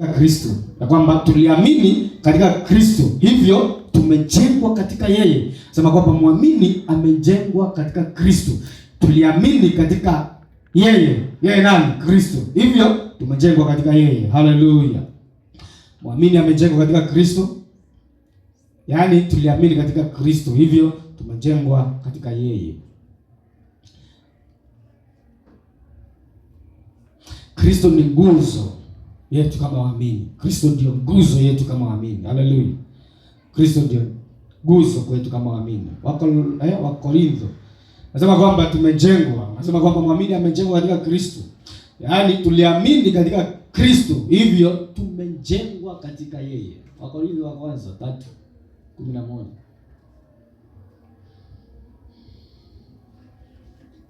Kristo, na kwamba tuliamini katika Kristo, hivyo tumejengwa katika yeye. Sema kwamba muamini amejengwa katika Kristo. Tuliamini katika yeye. Yeye nani? Kristo. Hivyo tumejengwa katika yeye. Haleluya. Muamini amejengwa katika Kristo. Yaani tuliamini katika Kristo, hivyo tumejengwa katika yeye. Kristo ni nguzo yetu kama waamini. Kristo ndio nguzo yetu kama waamini. Haleluya. Kristo ndio nguzo kwetu kama waamini. Wakorintho nasema kwamba tumejengwa. Nasema kwamba muamini amejengwa katika Kristo. Yaani tuliamini katika Kristo, hivyo tumejengwa katika yeye. Wakorintho wa kwanza 3:11.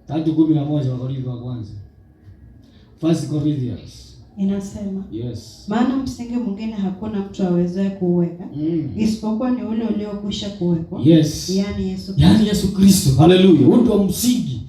3:11 Wakorintho wa kwanza. First Corinthians. Inasema, yes, maana msingi mwingine hakuna mtu awezaye kuweka isipokuwa ni ule uliokwisha kuwekwa. Yes. Yaani Yesu Kristo. Haleluya. Huo ndio msingi.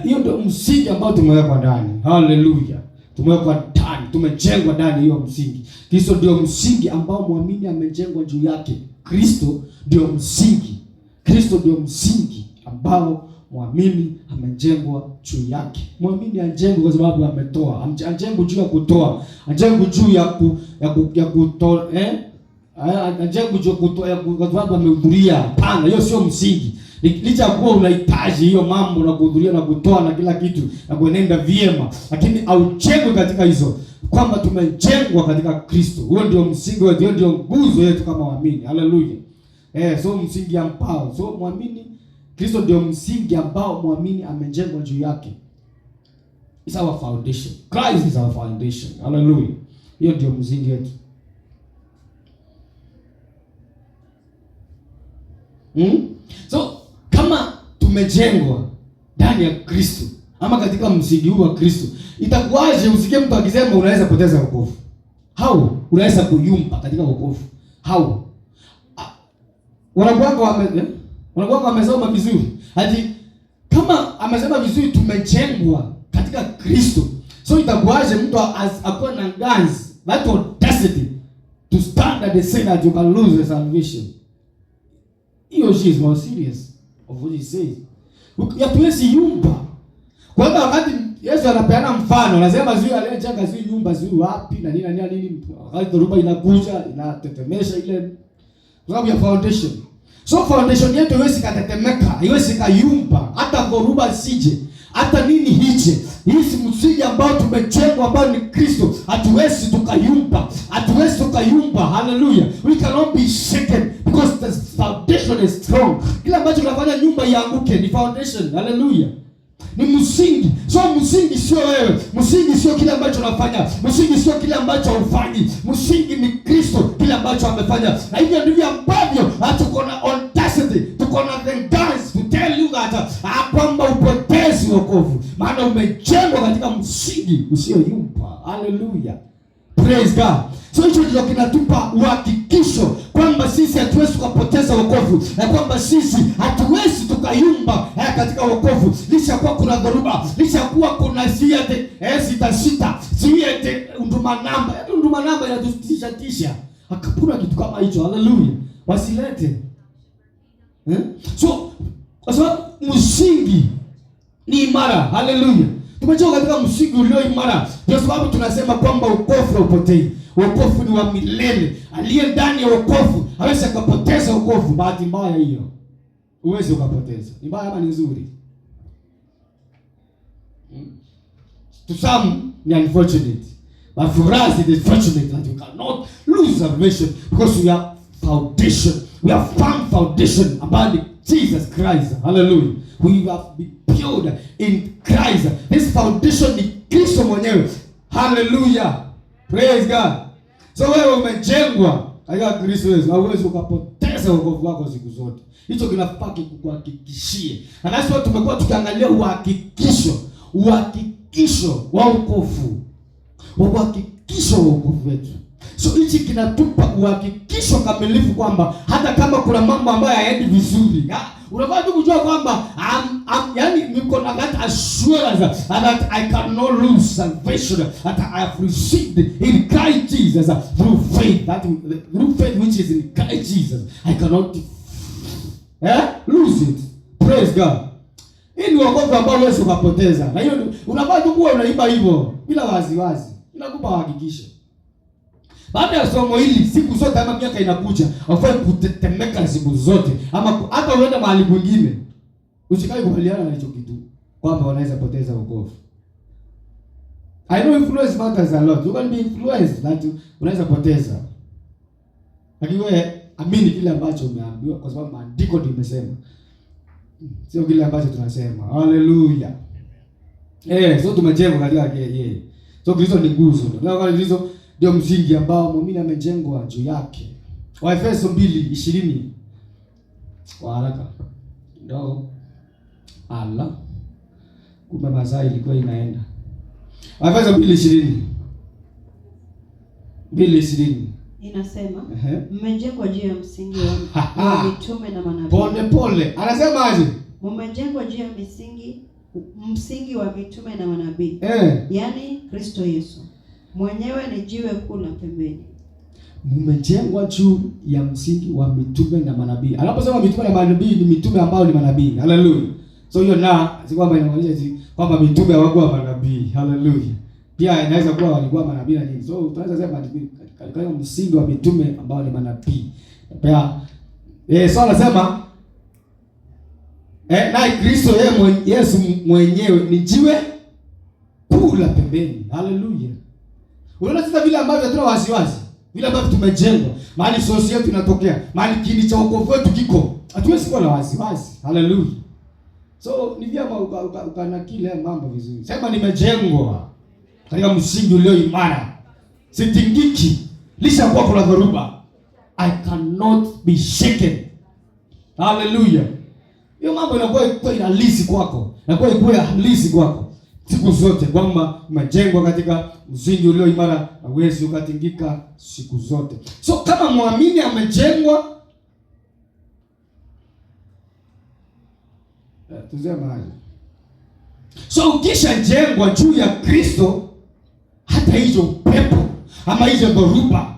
Hiyo ndio msingi ambao tumewekwa ndani. Haleluya. Tumewekwa ndani, tumejengwa ndani hiyo msingi. Kristo ndio msingi ambao muamini amejengwa juu yake. Kristo ndio msingi. Kristo ndio msingi ambao muamini amejengwa juu yake. Muamini ajengwa kwa sababu ametoa. Ajengwa juu ya kutoa. Ajengwa juu ya kutoa, ajengwa juu ya kutoa kwa sababu amehudhuria. Hapana, hiyo sio msingi. Licha kuwa unahitaji hiyo mambo na kuhudhuria na kutoa na kila kitu na kuenenda vyema, lakini haujengwi katika hizo, kwamba tumejengwa katika Kristo. Huo ndio msingi wetu, ndio nguzo yetu kama waamini. Haleluya. So msingi ambao, so muamini, Kristo ndio msingi ambao muamini amejengwa juu yake. It's our foundation. Christ is our foundation. Hallelujah. Hiyo ndio msingi wetu. So kama tumejengwa ndani ya Kristo ama katika msingi huu wa Kristo, itakuwaje usikie mtu akisema unaweza poteza wokovu? How? Unaweza kuyumba katika wokovu? How? Wanakuwa wamesoma vizuri. Hadi kama amesema vizuri tumejengwa katika Kristo. So itakuwaje mtu akuwa na guns, that audacity to stand and say that you can lose the salvation? He or she is more serious of what he says. Hatuwezi yumba. Kwa hiyo wakati Yesu anapeana mfano, anasema zui aliyejenga zui nyumba zui wapi na nini, wakati dhoruba inakuja inatetemesha ile, kwa sababu ya foundation. So foundation yetu haiwezi katetemeka, haiwezi kayumba, hata dhoruba sije, hata nini hije. Hii si msingi ambao tumejengwa ambao ni Kristo. Hatuwezi tukayumba, hatuwezi tukayumba. Hallelujah. We cannot be shaken because the foundation is strong. Kila ambacho kinafanya nyumba ianguke ni foundation. Hallelujah. Ni msingi. So msingi sio wewe, msingi sio kile ambacho unafanya, msingi sio kile ambacho hufanyi. Msingi ni Kristo, kile ambacho amefanya. Na hivyo ndivyo ambavyo tuko na audacity, tuko na the guts to tell you that kwamba upotezi wokovu, maana umejengwa katika msingi usioyumba. Hallelujah. Praise God. So hicho ndio kinatupa uhakikisho kwamba sisi hatuwezi kupoteza wokovu, na kwamba sisi hatuwezi tukayumba katika wokovu, licha kuwa kuna dhoruba, licha kuwa kuna siete sita siete unduma namba inatutisha. Hakuna kitu kama hicho. Hallelujah. Wasilete. So kwa sababu msingi ni imara. Hallelujah. Tumejengwa katika msingi ulio imara. Ndio sababu tunasema kwamba wokovu haupotei. Wokovu ni wa milele. Aliye ndani ya wokovu hawezi kupoteza wokovu. Bahati mbaya hiyo. Uwezi ukapoteza. Ni mbaya ama ni nzuri? To some ni unfortunate. But for us it is fortunate that you cannot lose salvation because we have foundation. We have firm foundation about Jesus Christ. Hallelujah. We have been built in Christ. This foundation ni Kristo mwenyewe. Hallelujah. Praise God. So wewe umejengwa katika Kristo Yesu. Hauwezi ukapoteza wokovu wako siku zote. Hicho kinafaa kukuhakikishie. Na nasi watu tumekuwa tukiangalia uhakikisho wa wokovu. Uhakikisho wa wokovu wetu. So hichi kinatupa uhakikisho kamilifu kwamba hata kama kuna mambo ambayo hayaendi vizuri, Unafaa tu kujua kwamba yani niko na that assurance that I cannot lose salvation, that I have received in Christ Jesus through faith, through faith which is in Christ Jesus. I cannot lose it. Praise God. Hii ni wokovu ambao wewe ukapoteza. Na hiyo unafaa tu kuwa unaimba hivyo bila waziwazi. Inakupa hakikisho. Baada ya somo hili siku zote ama miaka inakuja, hufai kutetemeka siku zote ama hata uende mahali kwingine. Usikae kubaliana na hicho kitu kwamba wanaweza poteza wokovu. I know influence matters a lot. You can be influenced that unaweza poteza. Lakini wewe amini kile ambacho umeambiwa kwa sababu maandiko ndio imesema. Sio kile ambacho tunasema. Hallelujah. So tumejengwa katika yeye. So Kristo ni nguzo. Na Kristo ndio msingi ambao muumini amejengwa juu yake. Waefeso 2:20. Kwa haraka. Ndio. Allah. Kumbe masaa ilikuwa inaenda. Waefeso 2:20. 2:20. Inasema mmejengwa juu ya msingi wa mitume na manabii. Pole. Anasema aje? Mmejengwa juu ya msingi wa mitume na manabii. Yaani Kristo Yesu. Mwenyewe ni jiwe kuu la pembeni. Mmejengwa juu ya msingi wa mitume na manabii. Anaposema mitume na manabii ni mitume ambao ni manabii. Hallelujah. So hiyo si kwamba inaonyesha kwamba mitume hawakuwa manabii. Hallelujah. Pia inaweza kuwa walikuwa manabii na nini. So tunaweza sema katika msingi wa mitume ambao ni manabii. Pia so anasema na Kristo Yesu mwenyewe ni jiwe kuu la pembeni. Hallelujah. Unaona sasa vile ambavyo tuna wasiwasi, vile ambavyo tumejengwa, mahali sosi yetu inatokea, mahali kini cha wokovu wetu kiko. Hatuwezi kuwa na wasiwasi. Hallelujah. So ni vyema ukanakili mambo vizuri. Sema nimejengwa katika msingi ulio imara. Sitingiki. Lisha kwa kuna dhoruba. I cannot be shaken. Hallelujah. Hiyo mambo inakuwa halisi kwako. Inakuwa halisi kwako. Siku zote kwamba umejengwa katika msingi ulio imara, hauwezi ukatingika siku zote. So kama muamini amejengwa tuzema. So ukishajengwa juu ya Kristo, hata hizo pepo ama hizo dhoruba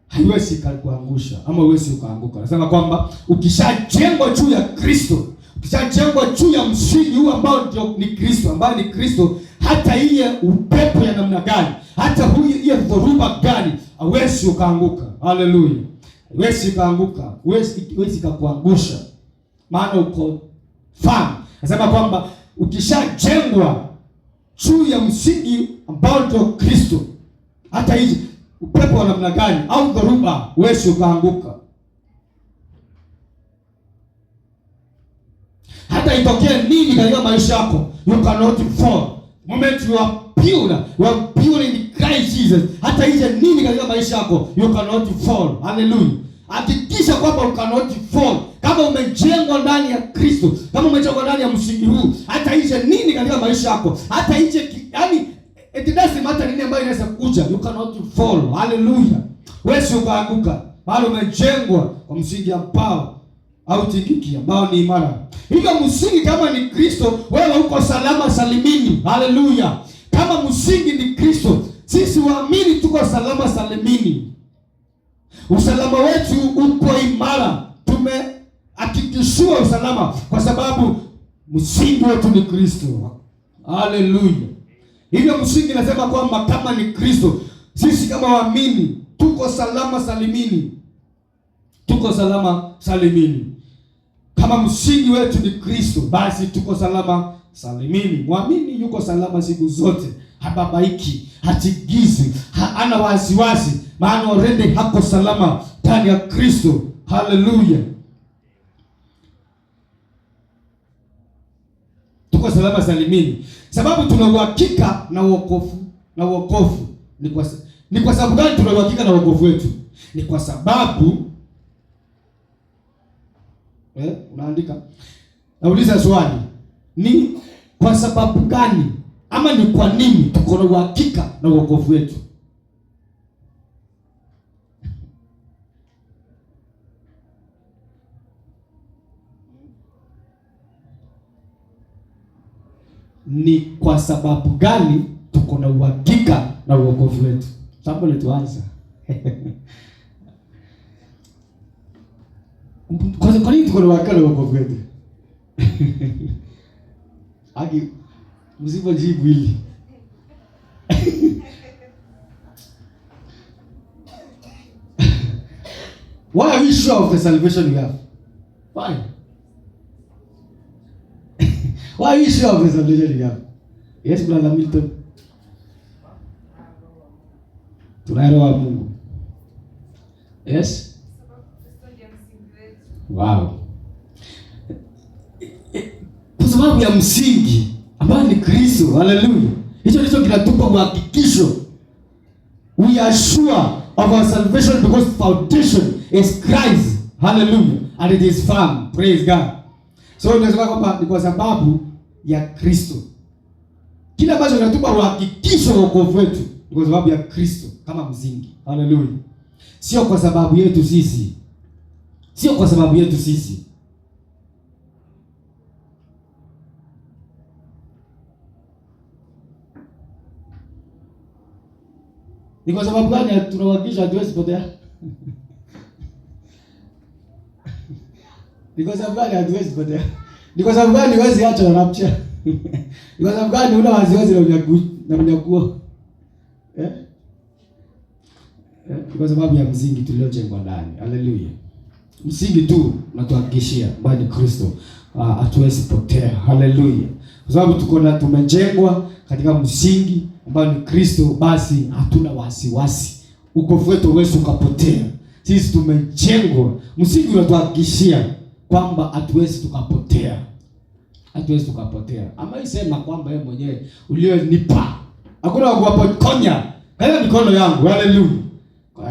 haiwezi kukuangusha ama huwezi ukaanguka. Nasema kwamba ukishajengwa juu ya Kristo, ukishajengwa juu ya msingi huu ambao ndio ni Kristo, ambao ni Kristo, hata ile upepo ya namna gani, hata hiyo dhoruba gani, hauwezi ukaanguka. Hallelujah. Huwezi ukaanguka, huwezi kukuangusha. Maana uko fahamu. Nasema kwamba ukishajengwa juu ya msingi ambao ndio Kristo, hata hizi upepo wa namna gani au dhoruba huwezi ukaanguka. Hata itokee nini katika maisha yako, you cannot fall. Moment you are pure in Christ Jesus. Hata hizo nini katika maisha yako, you cannot fall. Hallelujah. Hakikisha kwamba you cannot fall. Kama umejengwa ndani ya Kristo, kama umejengwa ndani ya msingi huu, hata hizo nini katika maisha yako, hata hizo yani it doesn't matter nini ambayo inaweza kuja, you cannot fall. Hallelujah. Wewe ukaanguka, bali umejengwa kwa msingi ambao au tingiki ambao ni imara. Hivyo msingi kama ni Kristo, wewe uko salama salimini. Hallelujah. Kama msingi ni Kristo, sisi waamini tuko salama salimini. Usalama wetu uko imara. Tumehakikishiwa usalama kwa sababu msingi wetu ni Kristo. Hallelujah. Hivyo msingi nasema kwamba kama ni Kristo, sisi kama waamini tuko salama salimini. Tuko salama salimini. Kama msingi wetu ni Kristo, basi tuko salama salimini. Muamini yuko salama siku zote. Hababaiki, hatigizwi, hana wasiwasi, maana already hako salama ndani ya Kristo. Hallelujah. Tuko salama salimini. Sababu tuna uhakika na wokovu. Ni kwa sababu gani tuna uhakika na wokovu wetu? Ni kwa sababu unaandika. Nauliza swali. Ni kwa sababu gani ama ni kwa nini tuko na uhakika na wokovu wetu? ni kwa sababu gani tuko na uhakika na wokovu wetu? Somebody to answer. Kwa nini tuko na uhakika na wokovu wetu? Aki msipojibu hili. Why are we sure of the salvation we have? Why? Why are we sure of the salvation we have? Yes, Brother Milton. Tunaelewa Mungu. Yes? Wow. Kwa sababu ya msingi ambayo ni Kristo. Hallelujah. Hicho ndicho kinatupa uhakikisho. We are sure of our salvation because foundation is Christ. Hallelujah. And it is firm. Praise God. So tunasema kwamba ni kwa sababu ya Kristo. Kila ambacho kinatupa uhakikisho wa wokovu wetu ni kwa sababu ya Kristo kama msingi. Hallelujah. Sio kwa sababu yetu sisi. Sio kwa sababu yetu sisi. Ni kwa sababu gani tunawakisha hatuwezi potea? Ni kwa sababu gani hatuwezi potea? Ni kwa sababu gani huwezi acha na rapture? Ni kwa sababu gani una wasiwasi na unyakuo? Ni kwa sababu ya msingi tuliojengwa ndani. Hallelujah. Msingi tu unatuhakikishia bali Kristo hatuwezi potea. Hallelujah. Kwa sababu tumejengwa katika msingi ambao ni Kristo, basi hatuna wasiwasi. Wokovu wetu huwezi ukapotea. Sisi tumejengwa, msingi unatuhakikishia kwamba hatuwezi tukapotea. Hatuwezi tukapotea. Ama isema kwamba yeye mwenyewe ulionipa hakuna wa kuwapokonya katika mikono yangu. Hallelujah.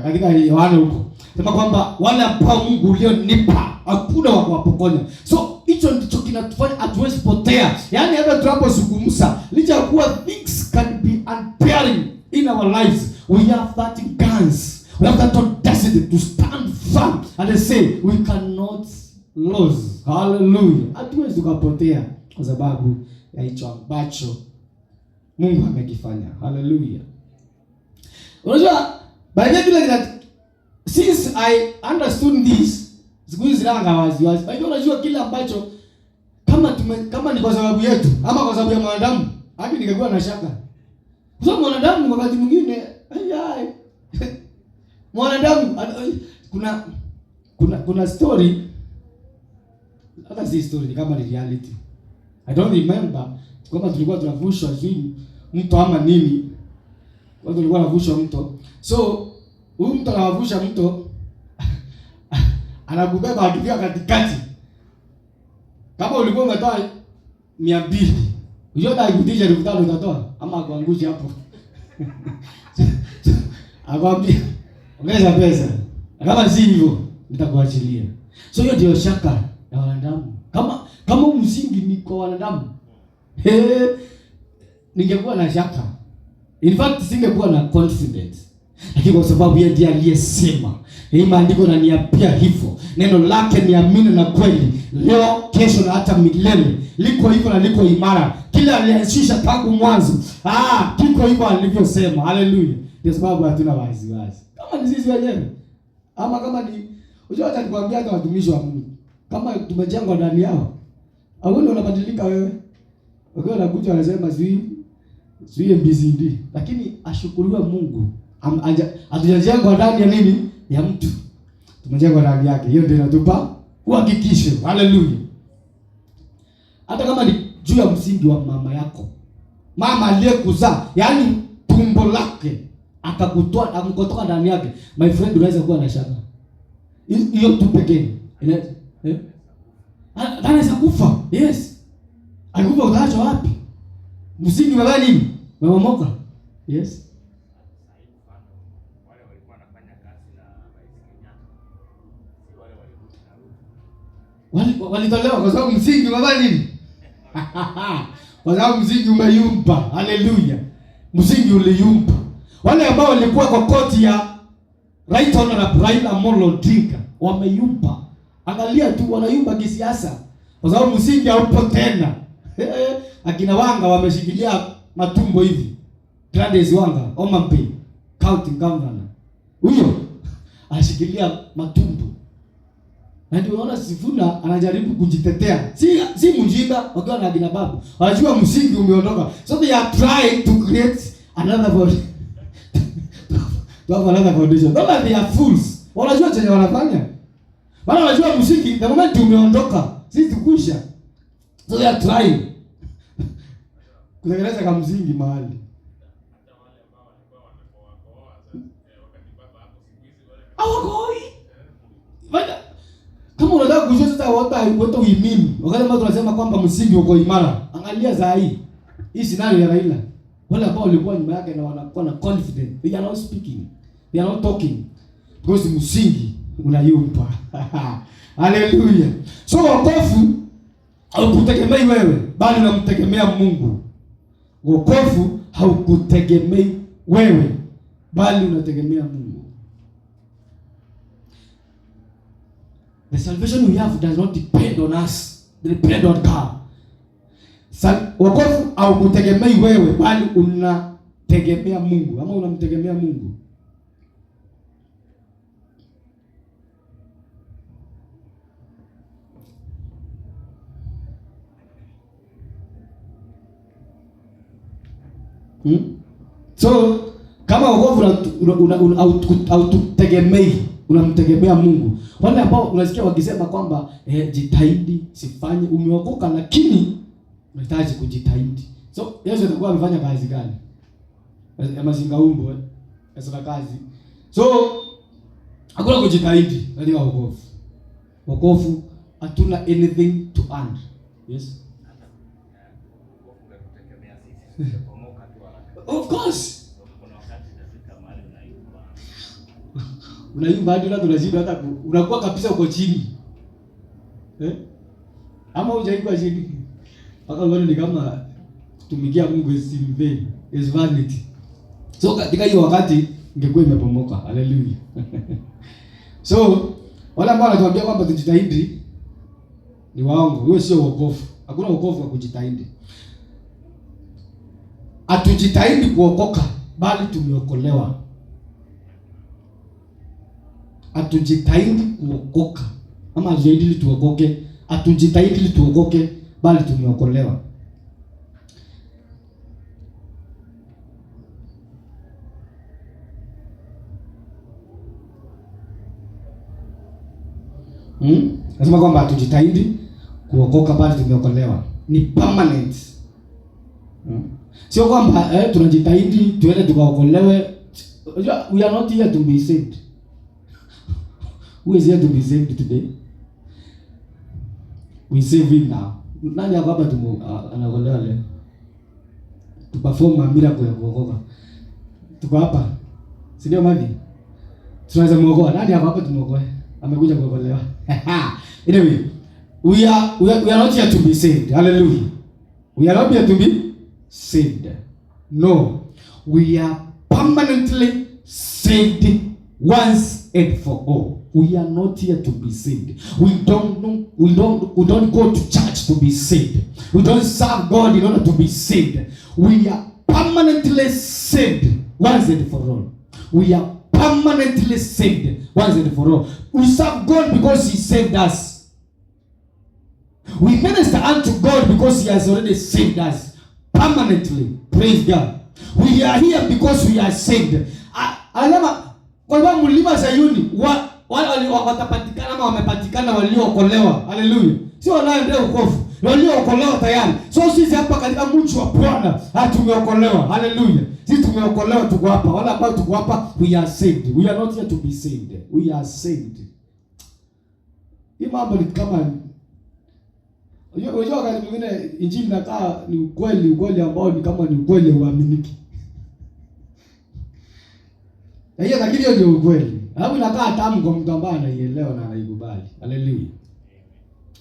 Katika Yohana huko sema kwamba wale ambao Mungu ulionipa hakuna wa kuwapokonya. So hicho ndicho kinatufanya hatuwezi potea. Yaani hata tunapozungumza, licha ya kuwa things can be unbearing in our lives, we have that guns, we have that audacity to stand firm and say we cannot lose. Hallelujah. Hatuwezi tukapotea kwa sababu ya hicho ambacho Mungu amekifanya. Hallelujah. Unajua, by the way, since I understood this, siku hizi nanga waziwazi. By the way, unajua kile ambacho kama ni kwa sababu yetu ama kwa sababu ya mwanadamu, hadi ningekuwa na shaka. Kwa sababu mwanadamu wakati mwingine mwanadamu kuna story, hata si story, ni kama ni reality. I don't remember kama tulikuwa tunavushwa mto ama nini. Watu walikuwa wanavushwa mto. So huyu mtu anavusha mto anakubeba akifika katikati. Kama ulikuwa umetoa 200, unajua akikutisha 500 utatoa ama akuangushe hapo. Akwambia ongeza pesa. Kama si hivyo nitakuachilia. So hiyo ndio shaka ya wanadamu. Kama msingi ni kwa wanadamu, ningekuwa na shaka. In fact singekuwa na confidence. Lakini kwa sababu yeye ndiye aliyesema, hii maandiko yananiambia hivyo. Neno lake ni amini na kweli. Leo, kesho na hata milele. Liko hivyo na liko imara. Kila alianzisha tangu mwanzo, kiko hivyo alivyosema. Hallelujah. Kwa sababu hatuna wasiwasi. Kama ni sisi wenyewe. Ama kama ni unajua hata nikwambia hata watumishi wa Mungu. Kama tumejengwa ndani yao, au ndio unabadilika wewe. Ukiwa unakuja anasema sio BCD. Lakini ashukuriwe Mungu. Hatujajengwa ndani ya nini? Ya mtu. Tumejengwa ndani yake. Hiyo ndio inatupa uhakikisho. Hallelujah. Hata kama ni juu ya msingi wa mama yako. Mama aliyekuzaa, yani tumbo lake akakutoa amkotoka ndani yake. My friend, unaweza kuwa na shaka. Hiyo tu pekee. Anaweza kufa. Yes. Alikufa utaacha wapi? Msingi wa nini? Umemomoka. Yes. Walitolewa kwa sababu msingi wa nini? Kwa sababu msingi umeyumba. Hallelujah. Msingi uliyumba. Wale ambao walikuwa kwa koti ya Right Honorable Raila Amolo Odinga wameyumba. Angalia tu wanayumba kisiasa kwa sababu msingi haupo tena. Akina Wanga wameshikilia matumbo hivi. Gladys Wanga, Omampe, county governor. Huyo anashikilia matumbo. Na ndio unaona Sifuna anajaribu kujitetea. Si mjinga wakiwa na akina Babu. Wanajua msingi umeondoka. So they are trying to create another body. To have another foundation. Don't they are fools. Wanajua chenye wanafanya. Bana wanajua msingi the moment umeondoka. Sisi tukwisha. So they are trying kutengeneza kama msingi mahali. Hawakoi. Bada kama unataka kujua sasa what we mean. Wakati ambao tunasema kwamba msingi uko imara. Angalia saa hii. Hii scenario ya Raila. Wale ambao walikuwa nyuma yake na wanakuwa na confidence. They are not speaking. They are not talking. Because msingi unayumba. Hallelujah. So wokovu haukutegemei wewe, bali unamtegemea Mungu. Wokovu haukutegemei wewe, bali unategemea Mungu. The salvation we have does not depend on us. It depends on God. Wokovu haukutegemei wewe, bali unategemea Mungu. Ama unamtegemea Mungu. So kama wokovu haututegemei, unamtegemea Mungu. Wale ambao unasikia wakisema kwamba jitahidi, sifanye, umeokoka lakini unahitaji kujitahidi. So Yesu atakuwa amefanya kazi gani? Mazinga umbo sasa kazi. So hakuna kujitahidi katika wokovu. Wokovu hatuna anything to earn. Yes. Of course. Unaimba hadi unazidi hata unakuwa kabisa uko chini. Ama hujaikuwa chini. Paka uone ni kama tumikia Mungu is in vain, is vanity. So katika hiyo wakati ingekuwa imepomoka. Hallelujah. So wale ambao wanatuambia kwamba tujitahidi ni waongo. Huo sio wokovu. Hakuna wokovu wa kujitahidi. Hatujitahidi kuokoka, bali tumeokolewa. Hatujitahidi kuokoka. Ama hatujitahidi tuokoke. Hatujitahidi tuokoke, bali tumeokolewa. Nasema kwamba hatujitahidi kuokoka, bali tumeokolewa. Ni permanent. Sio kwamba tunajitahidi tuende tukaokolewe. We are not here to be saved. Who is here to be saved today? We save him now. Nani hapa anaokolewa leo? To perform a miracle ya kuokoka. Tuko hapa. Si ndio mali? Tunaweza muokoa. Nani hapa tumuokoe? Amekuja kuokolewa. Anyway, we are not here to be saved. Hallelujah. We are not here to be saved. No, we are permanently saved once and for all. We are not here to be saved. We don't go to church to be saved. We don't serve God in order to be saved. We are permanently saved once and for all. We are permanently saved once and for all. We serve God because He saved us. We minister unto God because He has already saved us permanently. Praise God. We are here because we are saved. Alama kwa sababu mlima Sayuni wale watapatikana ama wamepatikana waliookolewa. Hallelujah. Sio wanaoendea wokovu, waliookolewa tayari. So sisi hapa katika mji wa Bwana tumeokolewa. Hallelujah. Sisi tumeokolewa, tuko hapa. Wale ambao tuko hapa, we are saved. We are not here to be saved. We are saved. Hii mambo ni kama unajua wakati mwingine injili inakaa ni ukweli ambao ni kama ni ukweli uaminiki. Hiyo lakini hiyo ndio ukweli. Hapo inakaa tamu kwa mtu ambaye anaielewa na anaikubali. Hallelujah.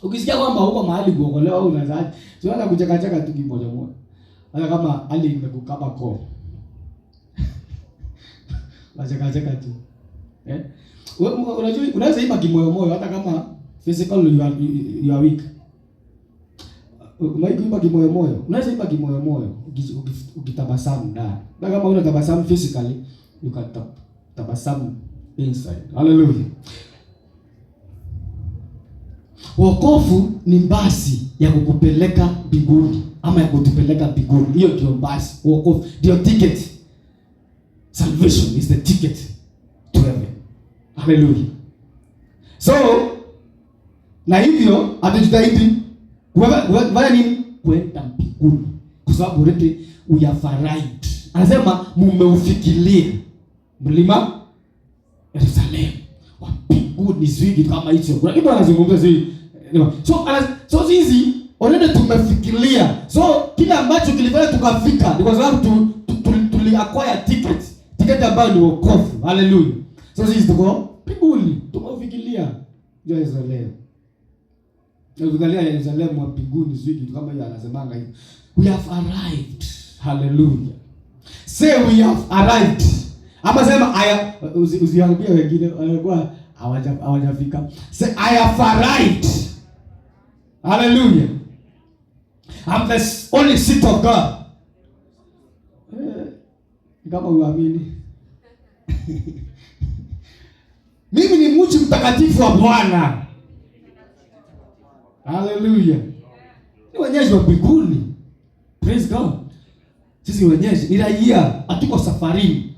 Ukisikia kwamba huko mahali kuokolewa au unazaje, unaanza kucheka tu kimoja moja. Hata kama hali imekukaba koo. Unacheka tu. Unajua unaweza imba kimoyo moyo hata kama physical you are weak. Unaimba kimoyomoyo. Unaweza imba kimoyomoyo ukitabasamu ndani. Na kama una tabasamu physically, you can tabasamu inside. Hallelujah. Wokovu ni basi ya kukupeleka mbinguni ama ya kutupeleka mbinguni. Hiyo ndio basi. Wokovu ndio ticket. Salvation is the ticket to heaven. Hallelujah. So, na hivyo atujitahidi kufanya nini? Kwenda mbinguni. Kwa sababu already we have arrived. Anasema mumeufikiria mlima Yerusalemu wa mbinguni, sio kama hicho. Kuna kitu anazungumza sisi. So sisi already tumefikiria. So kila ambacho kilifanya tukafika ni kwa sababu acquire ticket ambayo ni wokovu. Hallelujah. So sisi tuko mbinguni, tumeufikiria Yerusalemu. Tunaangalia Yerusalemu wa mbinguni, sio kitu kama hiyo anasemanga hivi. We have arrived. Hallelujah. Say we have arrived. Ama sema usiambie wengine walikuwa hawajafika. Say I have arrived. Hallelujah. I'm the only seat of God. Kama uamini. Mimi ni mji mtakatifu wa Bwana. Hallelujah. Ni wenyeji wa mbinguni. Praise God. Sisi wenyeji ni raia, hatuko safarini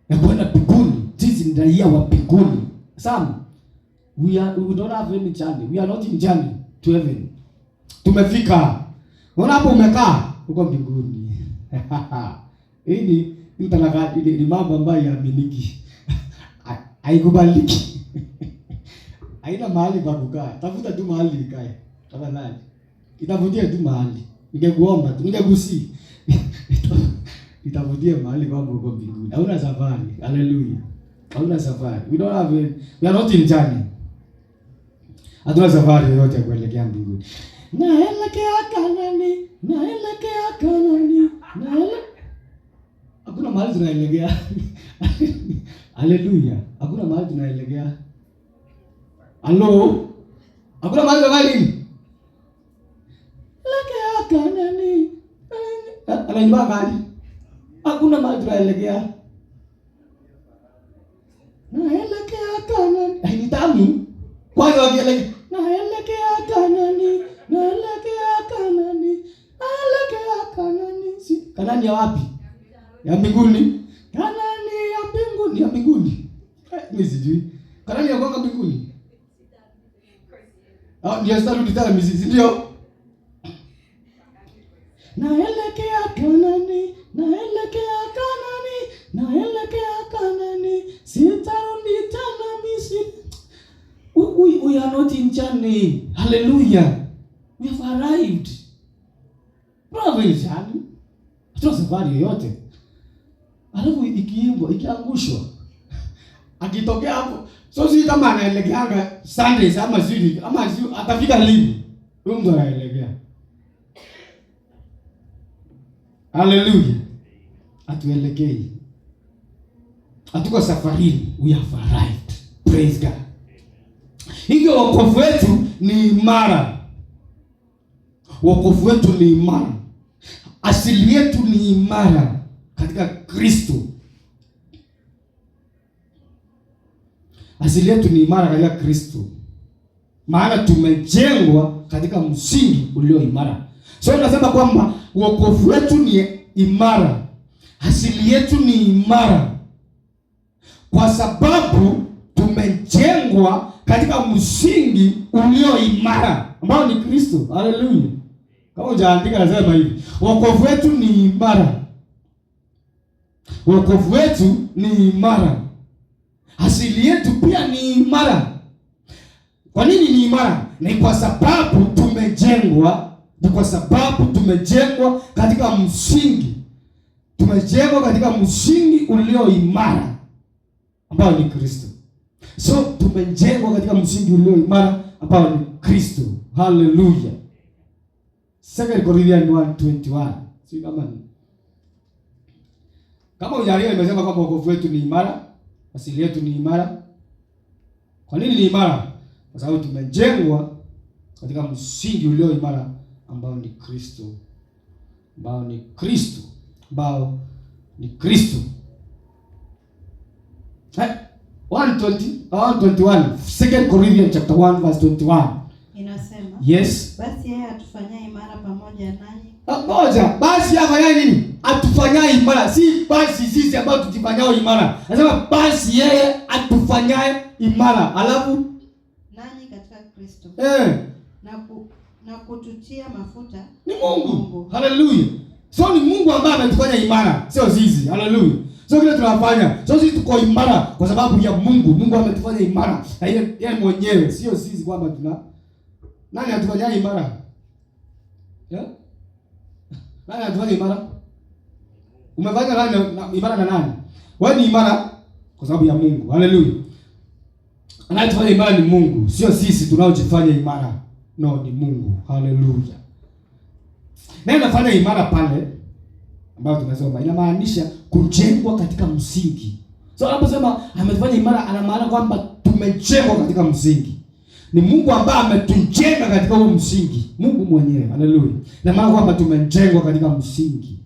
ya kwenda mbinguni. Sisi ni raia wa mbinguni. Sam, we don't have any journey. We are not in journey to heaven. Tumefika. Unaona hapo umekaa uko mbinguni. Hii ni mambo ambayo yaaminiki. Haikubaliki. Haina mahali pa kukaa. Tafuta tu mahali nikae. Tafadhali. Itavutia tu mahali. Ningekuomba tu, ningegusi. Itavutia mahali kwamba uko mbinguni. Hauna safari. Hallelujah. Hauna safari. We are not in journey. Hatuna safari yoyote ya kuelekea mbinguni. Naelekea Kanaani. Hakuna mahali tunaelekea. Hallelujah. Hakuna mahali tunaelekea. Hello? Hakuna mahali tunaelekea. Elekea Kanaani. Anaimba gani? Hakuna mahali tunaelekea. Naelekea Kanaani. Ni tamu. Kwanza wakielekea. Naelekea Kanaani. Si Kanaani ya wapi? Ya mbinguni. Kanaani ya mbinguni. Mimi sijui. Kanaani ya kwanga mbinguni. Ndio starudi tena mizizi ndio. Naelekea Kanaani. Sitarudi tena Misri. We are not in journey. Hallelujah. We have arrived. Bravo Jani. Hatuna safari yoyote. Alafu ikiangushwa. Akitokea hapo. So si kama anaelekeanga Sundays ama zidi ama atafika lini? Huyo mtu anaelekea. Hallelujah. Atuelekei. Hatuko safarini. We have arrived. Praise God. Hivyo wokovu wetu ni imara. Wokovu wetu ni imara. Asili yetu ni imara katika Kristo. Asili yetu ni imara katika Kristo. Maana tumejengwa katika msingi ulio imara. So nasema kwamba wokovu wetu ni imara. Asili yetu ni imara. Kwa sababu tumejengwa katika msingi ulio imara ambao ni Kristo. Hallelujah. Kama hujaandika nasema hivi. Wokovu wetu ni imara. Wokovu wetu ni imara. Asili yetu pia ni imara. Kwa nini ni imara? Ni kwa sababu tumejengwa, katika msingi. Tumejengwa katika msingi ulio imara ambao ni Kristo. So tumejengwa katika msingi ulio imara ambao ni Kristo. Hallelujah. 2 Corinthians 1:21. Si kama ujalia nimesema kwamba wokovu wetu ni imara, asili yetu ni imara. Kwa nini ni imara? Kwa sababu tumejengwa katika msingi ulio imara ambao ni Kristo, ambao ni Kristo, ambao ni Kristo. 1:21, 2 Corinthians chapter 1 verse 21 inasema, yes, basi yeye atufanyaye imara pamoja nanyi. Moja, basi afanyaye nini? Atufanyaye imara. Si basi sisi ambao tujifanyao imara. Anasema basi yeye atufanyaye imara. Alafu nanyi katika Kristo. Na kututia mafuta ni Mungu. Haleluya. So ni Mungu ambaye ametufanya imara, sio sisi. Haleluya. So kile tunafanya, so sisi tuko imara kwa sababu ya Mungu. Mungu ametufanya imara. Na yeye mwenyewe, sio sisi kwamba tuna nani atufanya imara? Yeah? Nani atufanya imara? Umefanya nani imara na nani? Wewe ni imara kwa sababu ya Mungu. Haleluya. Anayetufanya imara ni Mungu, sio sisi tunaojifanya imara. No, ni Mungu. Haleluya. Na anafanya imara pale ambayo tunasema inamaanisha kujengwa katika msingi. So anaposema ametufanya imara, ana maana kwamba tumejengwa katika msingi. Ni Mungu ambaye ametujenga katika huo msingi. Mungu mwenyewe. Haleluya. Na maana kwamba tumejengwa katika msingi.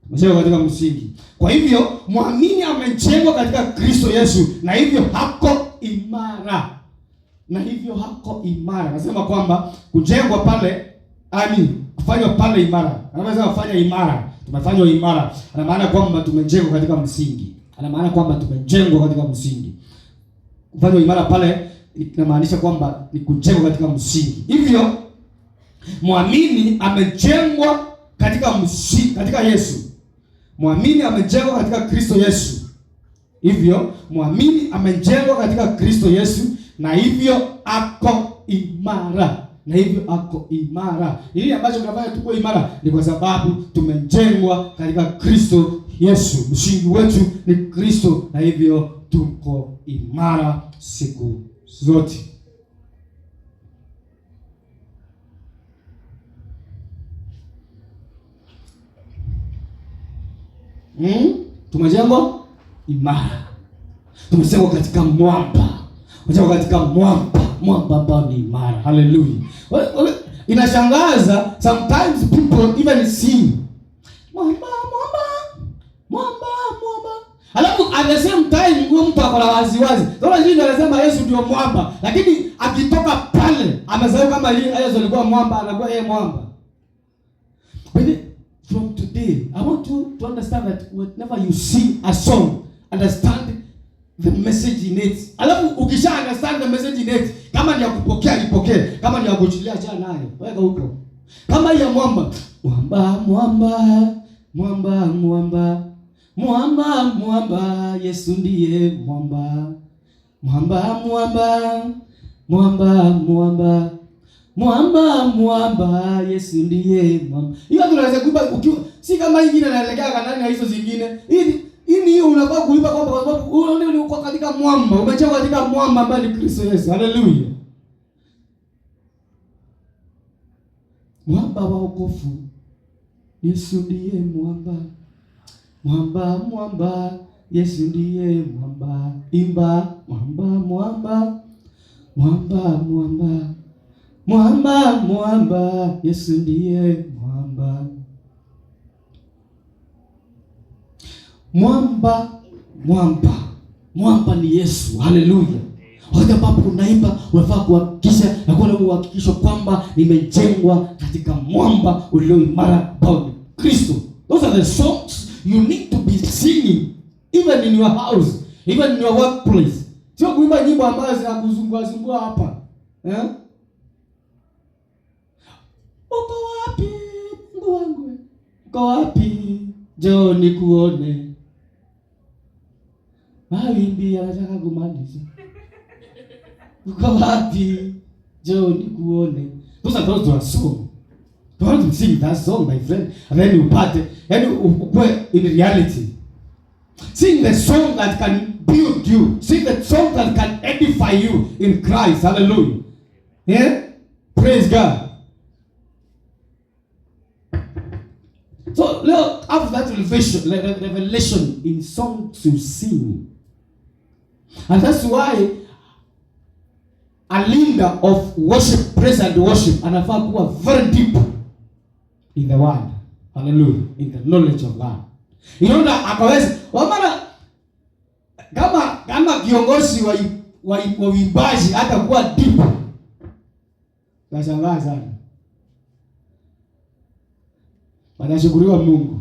Tumejengwa katika msingi. Kwa hivyo muamini amejengwa katika Kristo Yesu, na hivyo hako imara. Na hivyo hako imara. Nasema kwamba kujengwa pale, kufanywa pale imara. Anaweza kufanya imara. Tumefanywa imara. Ana maana kwamba tumejengwa katika msingi. Ana maana kwamba tumejengwa katika msingi. Kufanywa imara pale inamaanisha kwamba ni kujengwa katika msingi. Hivyo muamini amejengwa katika msingi, katika Yesu. Muamini amejengwa katika Kristo Yesu. Hivyo muamini amejengwa katika Kristo Yesu, na hivyo ako imara. Na hivyo ako imara. Nini ambacho kinafanya tuko imara? Ni kwa sababu tumejengwa katika Kristo Yesu. Msingi wetu ni Kristo, na hivyo tuko imara siku zote. Tumejengwa imara. Tumejengwa katika mwamba. Tumejengwa katika mwamba ambao ni imara. Hallelujah. Inashangaza, sometimes people even sing mwamba. Alafu at the same time huyo mtu akona waziwazi. Ndio jinsi anasema Yesu ndio mwamba, lakini akitoka pale amesema kama Yesu alikuwa mwamba, anakuwa yeye mwamba. But from today I want you to understand that whenever you sing a song, understand the message in it. Alafu ukisha understand the message in it, kama ni ya kupokea ipokee, kama ni ya kuchilia acha nayo, weka huko. Kama ya mwamba, mwamba, Yesu ndiye mwamba. Mwamba, Yesu ndiye mwamba. Hiyo tunaweza kuimba ukiwa si kama nyingine inaelekea kanani na hizo zingine. Hii unafaa kuimba kwamba kwa sababu wewe uko katika mwamba, umechagua katika mwamba ambaye ni Kristo Yesu. Haleluya. Mwamba wa wokovu. Yesu ndiye mwamba. Mwamba, Yesu ndiye mwamba. Imba mwamba, Yesu ndiye mwamba. Mwamba ni Yesu. Haleluya. Wakati ambapo unaimba unafaa kuhakikisha na kuwa na uhakikisho kwamba nimejengwa katika mwamba ulio imara ambao ni Kristo. Those are the songs you need to be singing even in your house, even in your workplace. Sio kuimba nyimbo ambazo zinakuzungua hapa. Uko wapi Mungu wangu? Uko wapi? Njoo nikuone. Mawimbi yanataka kumaliza. Uko wapi? Njoo nikuone. Those are songs. You want to sing that song, my friend, and then you part it, and in reality. Sing the song that can build you. Sing the song that can edify you in Christ. Hallelujah. Yeah? Praise God. So, look, after that revelation in songs to sing. And that's why a leader of worship, praise and worship, anafaa kuwa very deep in the word. Hallelujah. In the knowledge of God. Inaona akaweza. Maana kama kiongozi wa uimbaji hata kuwa deep. Nashangaa sana. Wanashukuriwa Mungu.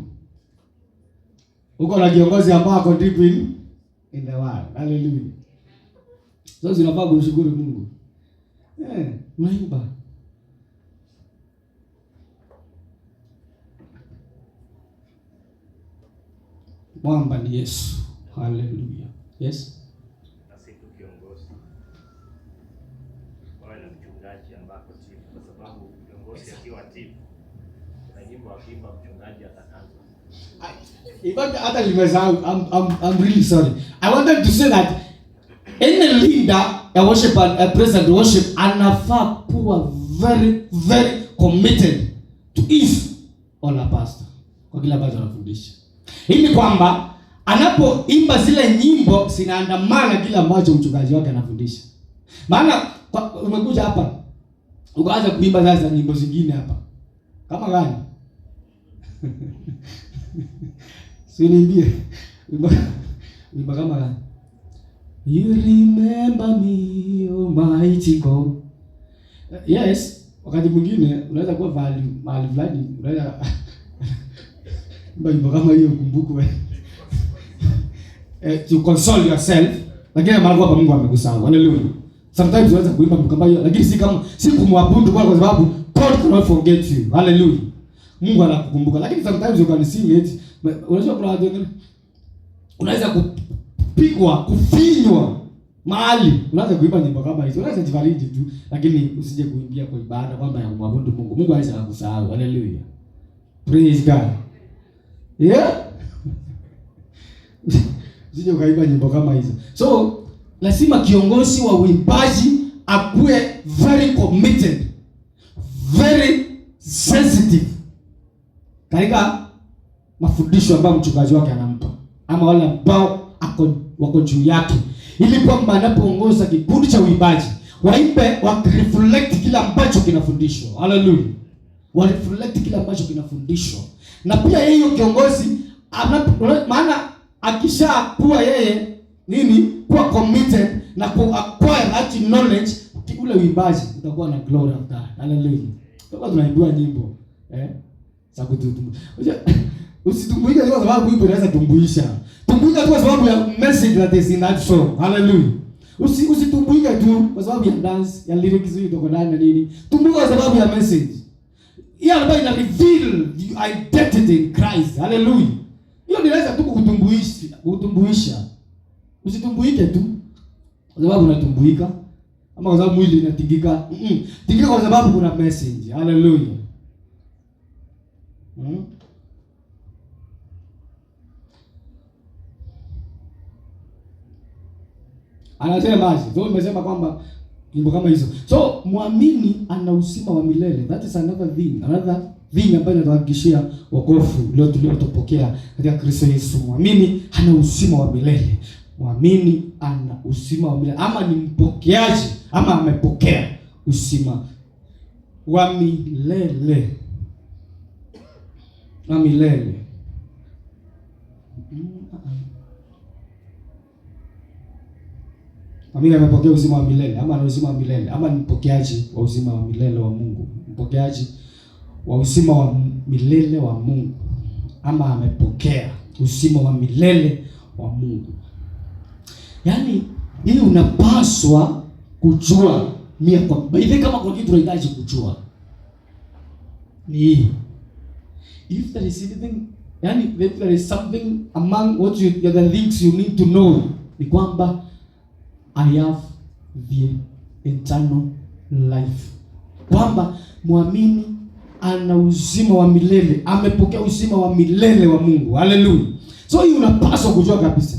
Uko na kiongozi ambao ako deep in the word. Hallelujah. So zinafaa kumshukuru Mungu. Unaimba. Mwamba ni Yesu. Hallelujah. Yes. Na siku kiongozi. Wawe na mchungaji ambako tifu, kwa sababu kiongozi akiwa tifu na nyimbo akiimba mchungaji atakazwa. Even hata nimesahau, I'm really sorry. I wanted to say that any leader, a worship and a president worship, anafaa kuwa very very committed to his or a pastor kwa kila ambacho anafundisha. Hili kwamba anapoimba zile nyimbo zinaandamana kile ambacho mchungaji wake anafundisha. Maana umekuja hapa ukaanza kuimba sasa nyimbo zingine hapa. Kama gani? Siniambie. Wimba kama gani? You remember me, oh mighty God. Yes, wakati mwingine unaweza kuwa mahali fulani, unaweza wimba kama hiyo kumbukwe. To console yourself, lakini mara kwa Mungu amekusahau. Hallelujah. Sometimes unaweza kuimba kama hiyo, lakini si kumwabudu kwa sababu God cannot forget you. Hallelujah. Mungu anakukumbuka. Lakini sometimes you can sing it. Unajua kuna watu wengine unaweza kupigwa, kufinywa mahali. Unaweza kuimba nyimbo kama hizo. Unaweza jifariji tu, lakini usije kuimbia kwa ibada kwamba ya kumwabudu Mungu. Mungu hawezi kukusahau. Hallelujah. Praise God. Yeah? Usije ukaimba nyimbo kama hizo. So, lazima kiongozi wa uimbaji akuwe very committed, very sensitive katika mafundisho ambayo mchungaji wake anampa, ama wale ambao wako juu yake, ili kwamba anapoongoza kikundi cha uimbaji waimbe wakireflect kile ambacho kinafundishwa. Hallelujah. Wareflect kile ambacho kinafundishwa. Na pia yeye kiongozi maana akishakuwa yeye kuwa committed na acquire that knowledge, ule uimbaji utakuwa na glory of God. Hallelujah. Kwa tunaimba nyimbo za kututumbuisha. Usitumbuike kwa sababu wimbo inaweza tumbuisha. Tumbuika tu kwa sababu ya message that is in that song. Hallelujah. Usitumbuike tu kwa sababu ya dance, ya lyrics hizo kwa ndani na nini. Tumbuika kwa sababu ya message. Hiyo ambayo ina reveal the identity in Christ. Hallelujah. Hiyo inaweza tu kutumbuisha. Usitumbuike tu kwa sababu unatumbuika ama kwa sababu mwili unatingika. Tingika kwa sababu kuna message. Hallelujah. Anasema basi, ndio nimesema kwamba nyimbo kama hizo. So muamini ana uzima wa milele. That is another thing ambayo inatuhakikishia wokovu leo tuliotopokea katika Kristo Yesu. Muamini ana uzima wa milele. Muamini ana uzima wa milele, ama ni mpokeaji ama amepokea uzima wa milele. Na milele. Amini amepokea uzima wa milele, ama ana uzima wa milele, ama ni mpokeaji wa uzima wa milele wa Mungu. Mpokeaji wa uzima wa milele wa Mungu, ama amepokea uzima wa milele wa Mungu. Yaani hii unapaswa kujua hivi, kama kuna kitu unahitaji kujua ni if there is anything, if there is something among what the things you need to know, ni kwamba I have the eternal life. Kwamba muamini ana uzima wa milele, amepokea uzima wa milele wa Mungu. Hallelujah. So hii unapaswa kujua kabisa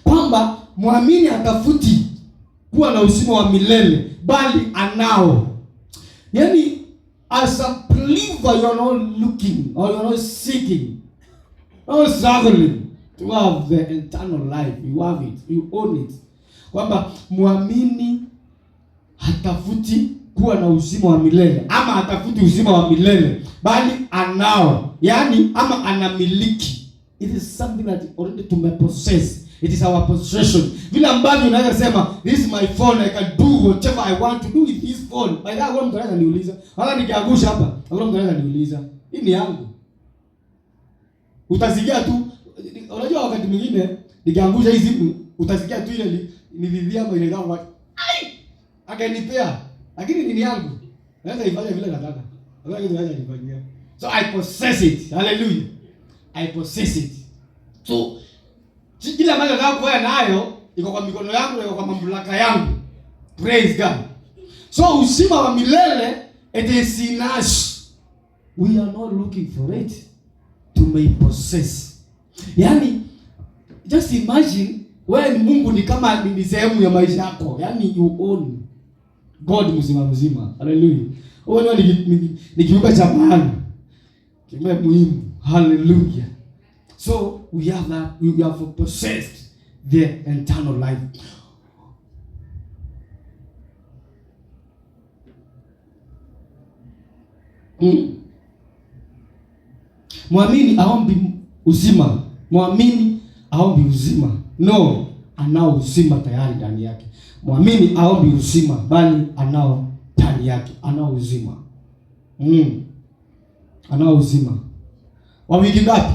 kwamba muamini atafuti kuwa na uzima wa milele, bali anao. Yaani as a believer you are not looking or you are not seeking or struggling to have the eternal life. You have it, you own it. Kwamba muamini hatafuti kuwa na uzima wa milele, ama atafuti uzima wa milele, bali anao, yani ama anamiliki. It is something that already tumepossess. It is our possession. Vile ambavyo unaweza sema this is my phone, I can do whatever I want to do with this phone. By that one mtu anaweza niuliza, wala nikiangusha hapa, wala mtu anaweza niuliza, hii ni yangu. Utasikia tu, unajua wakati mwingine nikiangusha hii simu, utasikia tu ile nilidhia ama ile kama ai akanipea, lakini ni yangu. Naweza ifanya vile nataka. Wala kitu naweza nifanyia. So I possess it. Hallelujah. I possess it. So kile ambacho nataka kuwa nayo iko kwa mikono yangu, iko kwa mamlaka yangu. Praise God. So uzima wa milele it is in us. We are not looking for it to may possess. Yani just imagine when Mungu ni kama ni sehemu ya maisha yako. Yani you own God mzima. Hallelujah. Wewe ni kiumbe cha maana. Kiumbe muhimu. Hallelujah. So we have that, we have possessed the eternal life. Muamini aombi uzima. Muamini aombi uzima. No, anao uzima tayari ndani yake. Muamini aombi uzima, bali anao ndani yake. Anao uzima. Anao uzima. Wa wiki ngapi?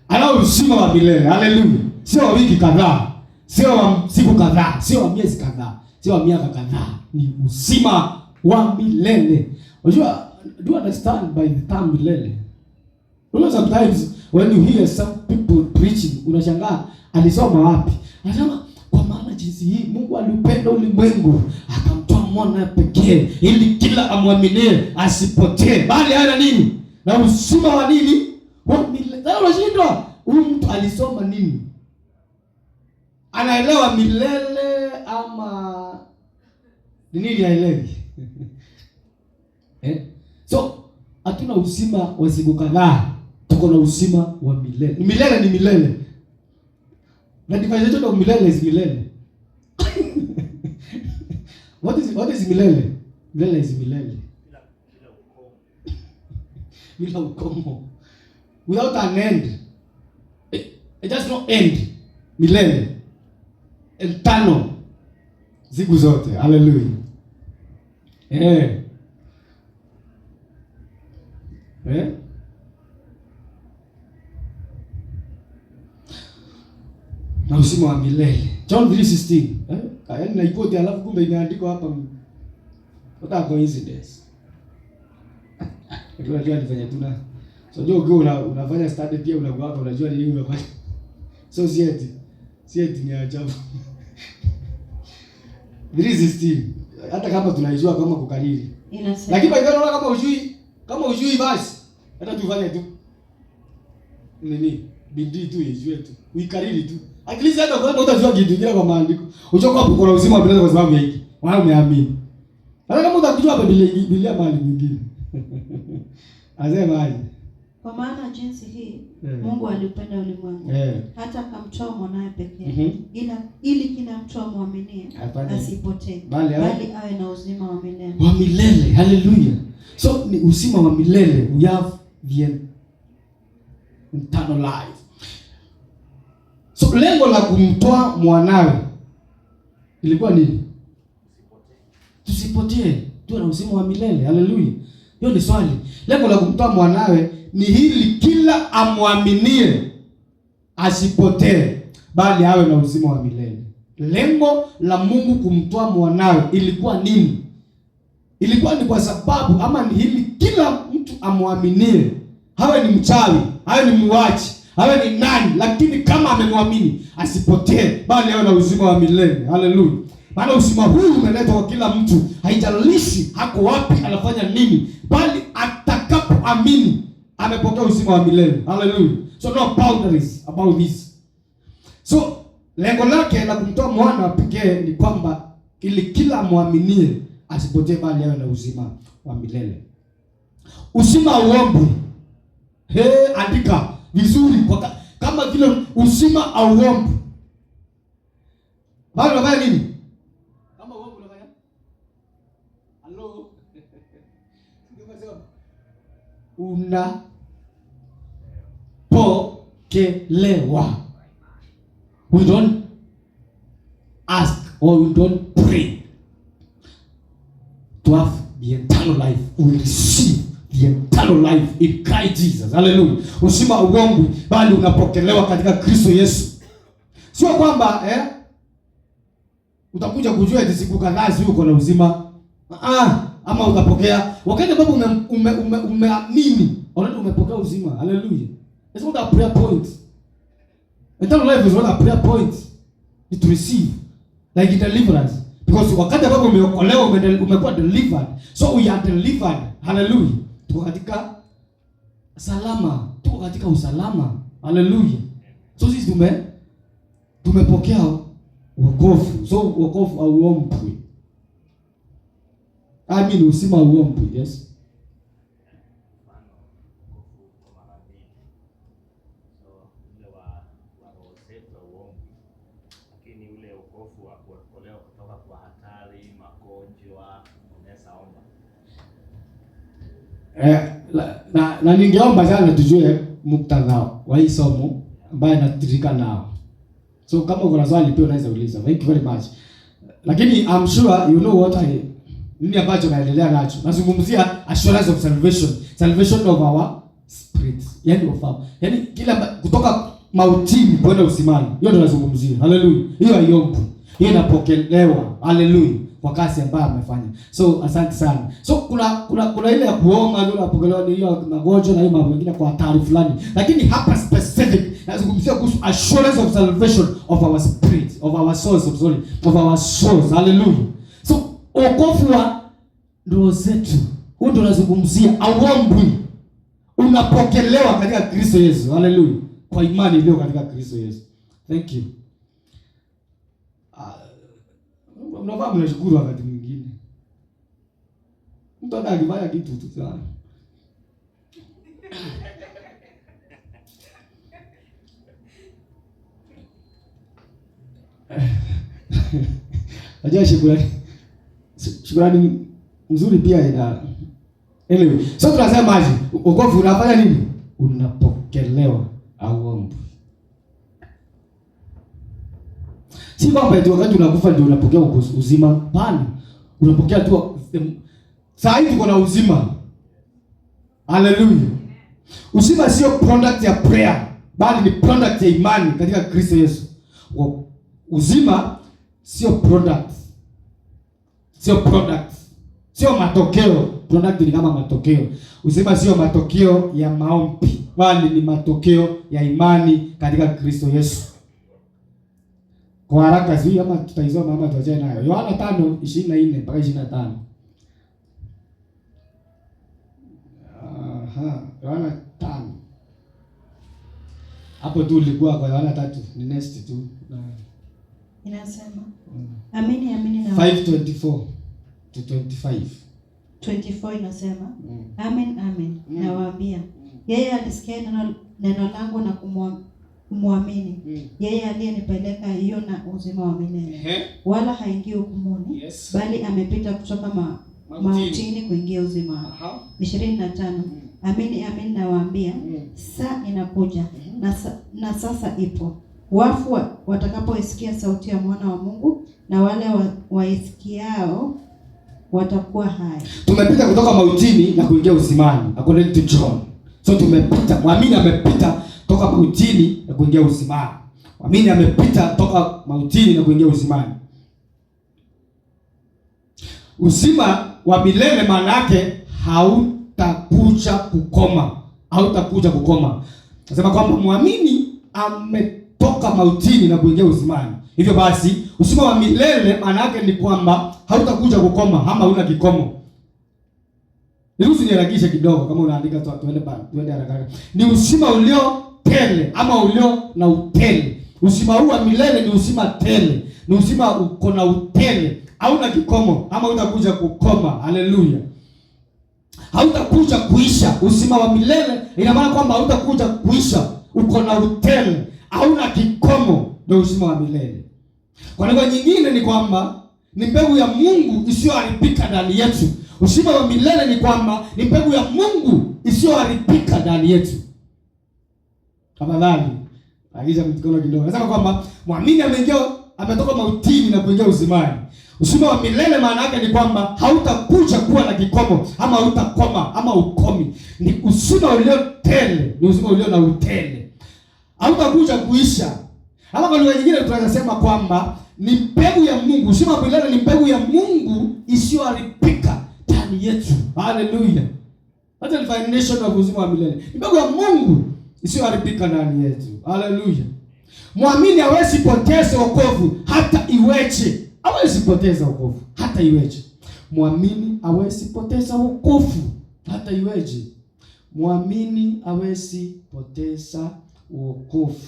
Anao uzima wa milele. Hallelujah. Sio wa wiki kadhaa, sio wa siku kadhaa, sio wa miezi kadhaa, sio wa miaka kadhaa. Ni uzima wa milele. Unajua, do you understand by the term milele? You know, sometimes when you hear some people preaching, unashangaa alisoma wapi? Anasema kwa maana jinsi hii Mungu aliupenda ulimwengu akamtoa mwana pekee ili kila amwaminie asipotee bali awe na nini? Na uzima wa nini? Wa milele. Sasa unashindwa, huyu mtu alisoma nini? Anaelewa milele ama nini haelewi? So hatuna uzima wa siku kadhaa, tuko na uzima wa milele. Milele ni milele. Na definition of milele is milele. What is milele? Milele is milele. Bila ukomo. Without an end. It does not end. Milele. Eternal. Siku zote. Hallelujah. Na uzima wa milele. John 3:16. Yaani naipoti alafu kumbe imeandikwa hapa. What a coincidence. Ndio alifanya tuna. So ndio unafanya study pia unakuwa unajua nini unafanya. So sieti ni ajabu. 3:16. Hata kama tunaijua kama kukariri. Inasema. Lakini bado unaona kama ujui basi hata tufanye tu. Nini? Bidii tu ijue tu. Uikariri tu. At least hata kama utajua kitu kile kwa maandiko. Uchoka hapo kwa uzima wa milele kwa sababu ya hiki. Wao umeamini. Hata kama utakijua Biblia mahali nyingine. Asema aje? Kwa maana jinsi hii Mungu alipenda ulimwengu hata akamtoa mwanae pekee ili kila mtu amwaminie asipotee bali awe na uzima wa milele. Wa milele. Hallelujah. So ni uzima wa milele. We have the eternal life. So lengo la kumtoa mwanawe ilikuwa nini? Tusipotee, tuwe na uzima wa milele. Hallelujah. Hiyo ni swali. Lengo la kumtoa mwanawe ni hili kila amwaminie asipotee bali awe na uzima wa milele. Lengo la Mungu kumtoa mwanawe ilikuwa nini? Ilikuwa ni kwa sababu ama ni hili kila mtu amwaminie, hawe ni mchawi, hawe ni muachi, hawe ni nani, lakini kama amemwamini asipotee bali awe na uzima wa milele. Hallelujah. Maana uzima huu umeletwa kwa kila mtu, haijalishi hako wapi, anafanya nini, bali atakapoamini amepokea uzima wa milele. Hallelujah. So no boundaries about this. So lengo lake la kumtoa mwana pekee ni kwamba ili kila muaminie asipotee bali awe na uzima wa milele. Uzima uombe. Andika vizuri kama vile uzima auombe. Bali unafanya nini? unapokelewa. We don't ask or we don't pray to have the eternal life. We receive the eternal life in Christ Jesus. Hallelujah. Uzima uongwi, bali unapokelewa katika Kristo Yesu. Sio kwamba utakuja kujua eti siku kadhaa si uko na uzima. Ama utapokea wakati ambapo umeamini, already umepokea uzima. Hallelujah. It's not a prayer point. Eternal life is not a prayer point. It to receive like deliverance, because wakati ambapo umeokolewa, umekuwa delivered. So we are delivered. Hallelujah. Tuko katika salama, tuko katika usalama. Hallelujah. So sisi tumepokea wokovu. So wokovu hauombwi. Uzima hauombwi. Yes. Na ningeomba sana tujue muktadha wa hii somo ambaye natirika nao. So kama uko na swali pia unaweza uliza. Thank you very much. Lakini I'm sure you know what nini ambacho naendelea nacho. Nazungumzia assurance of salvation. Salvation of our spirit. Yaani kila kutoka mautini kwenda uzimani. Hiyo ndio nazungumzia. Hallelujah. Hiyo haiombwi. Hiyo inapokelewa. Hallelujah. Kwa kazi ambayo amefanya. So asante sana. So kuna ile ya kuomba ndio unapokelewa, hiyo magonjwa na hiyo mambo mengine kwa hatari fulani. Lakini hapa specific nazungumzia kuhusu assurance of salvation of our spirit, of our souls. Hallelujah. So wokovu wa roho zetu, huo ndio nazungumzia. Auombwi, unapokelewa katika Kristo Yesu. Hallelujah. Kwa imani iliyo katika Kristo Yesu. Thank you. Unafaa mnashukuru wakati mwingine. Mtu anakifanya kitu tu sana. Ajua shukrani mzuri pia ina. Anyway, so tunasema aje? Wokovu unafanya nini? Unapokelewa au ombi. Si kwamba eti wakati unakufa ndio unapokea uzima. Hapana. Unapokea tu saa hii tuko na uzima. Hallelujah. Uzima sio product ya prayer, bali ni product ya imani katika Kristo Yesu. Uzima sio product. Sio matokeo. Product ni kama matokeo. Uzima sio matokeo ya maombi, bali ni matokeo ya imani katika Kristo Yesu. Kwa haraka sio ama tutaisoma ama tuachane nayo. Yohana 5:24 mpaka 25. Yohana 5. Hapo tu ulikuwa kwa Yohana 3 ni next tu. Inasema amini na 5:24 to 25. 24 inasema amen nawaambia, yeye alisikia neno langu na kumwamini yeye aliyenipeleka hiyo na uzima wa milele, wala haingii hukumuni, bali amepita kutoka mautini kuingia uzima. 25 amini nawaambia, saa inakuja na sasa ipo, wafu watakapoisikia sauti ya mwana wa Mungu, na wale waisikiao watakuwa hai. Tumepita kutoka mautini na kuingia uzimani according to John. So tumepita, muamini amepita toka mautini na kuingia uzimani. Muamini amepita toka mautini na kuingia uzimani. Uzima wa milele maana yake hautakuja kukoma. Nasema kwamba muamini ametoka mautini na kuingia uzimani. Hivyo basi uzima wa milele maana yake ni kwamba hautakuja kukoma ama una kikomo. Niruhusu niharakishe kidogo kama unaandika tuende haraka. Ni uzima ulio tele ama ulio na utele. Uzima huu wa milele ni uzima tele. Ni uzima uko na utele, hauna kikomo ama utakuja kukoma. Haleluya. Hautakuja kuisha. Uzima wa milele ina maana kwamba hautakuja kuisha, uko na utele, hauna kikomo, ndio uzima wa milele. Kwa lugha nyingine ni kwamba ni mbegu ya Mungu isiyoharibika ndani yetu. Uzima wa milele ni kwamba ni mbegu ya Mungu isiyoharibika ndani yetu. Tafadhali agiza mkono kidogo. Nasema kwamba muamini ametoka mautini na kuingia uzimani. Uzima wa milele maana yake ni kwamba hautakuja kuwa na kikomo ama hautakoma ama ukomi. Ni uzima ulio tele, ni uzima ulio na utele. Hautakuja kuisha. Ama kwa lugha nyingine tunaweza sema kwamba ni mbegu ya Mungu. Uzima wa milele ni mbegu ya Mungu isiyoharibika ndani yetu. Hallelujah. That's the definition of uzima wa milele. Ni mbegu ya Mungu isiyoharibika ndani yetu. Hallelujah. Muamini hawezi poteza wokovu hata iweje. Hawezi poteza wokovu hata iweje. Muamini hawezi poteza wokovu hata iweje. Muamini hawezi poteza wokovu.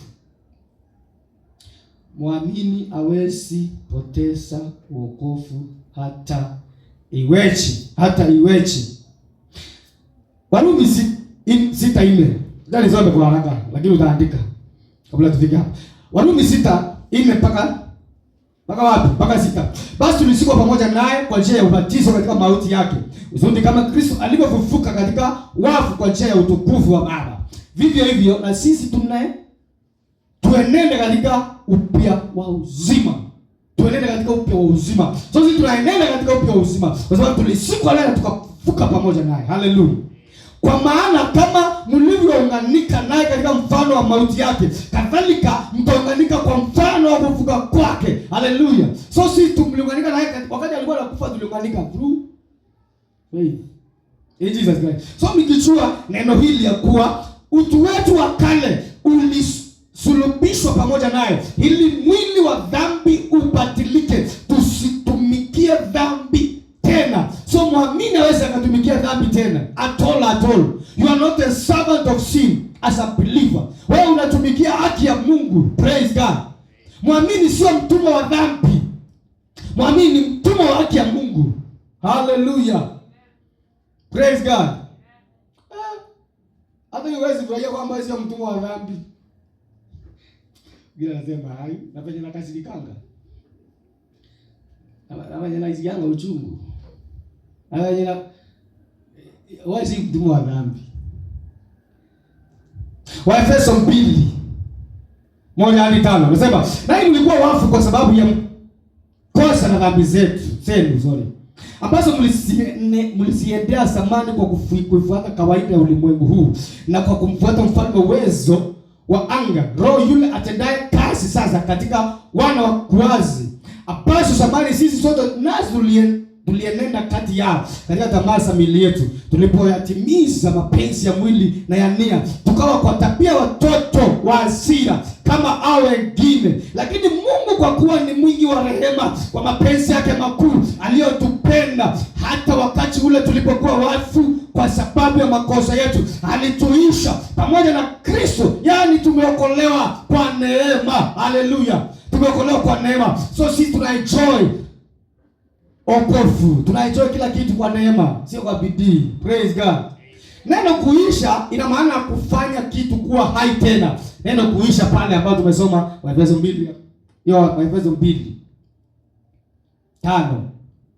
Muamini hawezi poteza wokovu hata iweje. Hata iweje. Warumi 6:4. Ndani zote kwa haraka lakini utaandika kabla tufike hapa. Warumi 6:4 mpaka wapi? Mpaka 6. Basi tulisikwa pamoja naye kwa njia ya ubatizo katika mauti yake, uzuri kama Kristo alivyofufuka katika wafu kwa njia ya utukufu wa Baba. Vivyo hivyo na sisi tuenende katika upya wa uzima. Tuenende katika upya wa uzima. So sisi tunaenenda katika upya wa uzima kwa sababu tulisikwa naye tukafufuka pamoja naye. Hallelujah. Kwa maana kama mlivyounganika naye katika mfano wa mauti yake, kadhalika mtaunganika kwa mfano wa kufufuka kwake. Hallelujah. So sisi tuliunganika naye wakati alikuwa anakufa, tuliunganika through faith in Jesus Christ. So mkichua neno hili ya kuwa utu wetu wa kale ulisulubishwa pamoja naye ili mwili wa dhambi ubatilike, tusitumikie dhambi tena. So muamini hawezi akatumikia dhambi tena. At all. You are not a servant of sin as a believer. Wewe unatumikia haki ya Mungu. Praise God. Muamini sio mtumwa wa dhambi. Muamini ni mtumwa wa haki ya Mungu. Hallelujah. Praise God. Hata huwezi kujua kwamba sio mtumwa wa dhambi. Bila nasema hai, na penye nakasirikanga. Na penye naisikianga uchungu. Wazi mtumwa wa dhambi. Waefeso 2:1-5 nasema, na mlikuwa wafu kwa sababu ya kosa na dhambi zenu ambazo mlisiendea zamani kwa kufuata kawaida ya ulimwengu huu na kwa kumfuata mfalme uwezo wa anga, roho yule atendaye kazi sasa katika wana wa kuasi, ambazo zamani sisi sote nasi tulienenda kati yao katika tamaa za miili yetu, tulipoyatimiza mapenzi ya mwili na ya nia, tukawa kwa tabia watoto wa hasira kama hao wengine. Lakini Mungu kwa kuwa ni mwingi wa rehema, kwa mapenzi yake makuu aliyotupenda, hata wakati ule tulipokuwa wafu kwa sababu ya makosa yetu, alituisha pamoja na Kristo. Yaani tumeokolewa kwa neema. Haleluya. Tumeokolewa kwa neema. So sisi tunaenjoy okovu. Tunaenjoy kila kitu kwa neema, sio kwa bidii. Praise God. Neno kuisha ina maana kufanya kitu kuwa hai tena. Neno kuisha pale ambapo tumesoma Waefeso 2. Waefeso 2:5.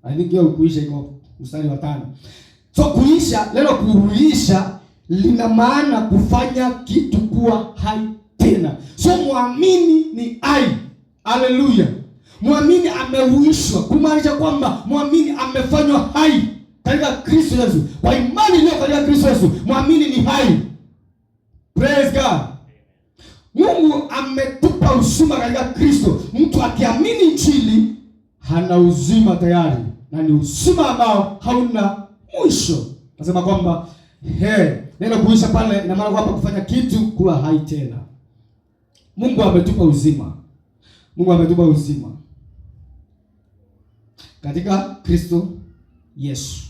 I think hiyo kuisha iko mstari wa 5. So kuisha, neno kuisha lina maana kufanya kitu kuwa hai tena. So muamini ni hai. Hallelujah. Muamini ameuishwa, kumaanisha kwamba muamini amefanywa hai katika Kristo Yesu. Kwa imani iliyo katika Kristo Yesu, muamini ni hai. Praise God. Mungu ametupa uzima katika Kristo. Mtu akiamini Injili hana uzima tayari, na ni uzima ambao hauna mwisho. Nasema kwamba neno kuisha pale ina maana kwamba kufanya kitu kuwa hai tena. Mungu ametupa uzima. Mungu ametupa uzima katika Kristo Yesu.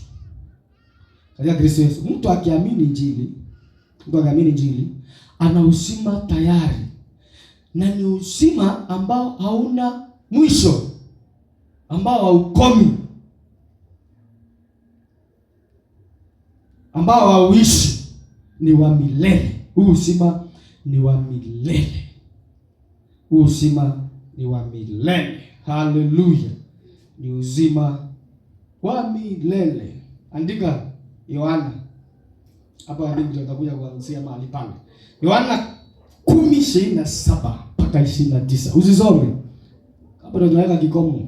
Katika Kristo Yesu. Mtu akiamini Injili, ana uzima tayari. Na ni uzima ambao hauna mwisho, ambao haukomi, ambao hauishi, ni wa milele. Huu uzima ni wa milele. Huu uzima ni wa milele. Hallelujah. Ni uzima wa milele. Andika Yohana. Hapa andiko tutakuja kuanzia mahali pale. Yohana 10:27 mpaka 29. Usisome. Hapo ndio tunaweka kikomo.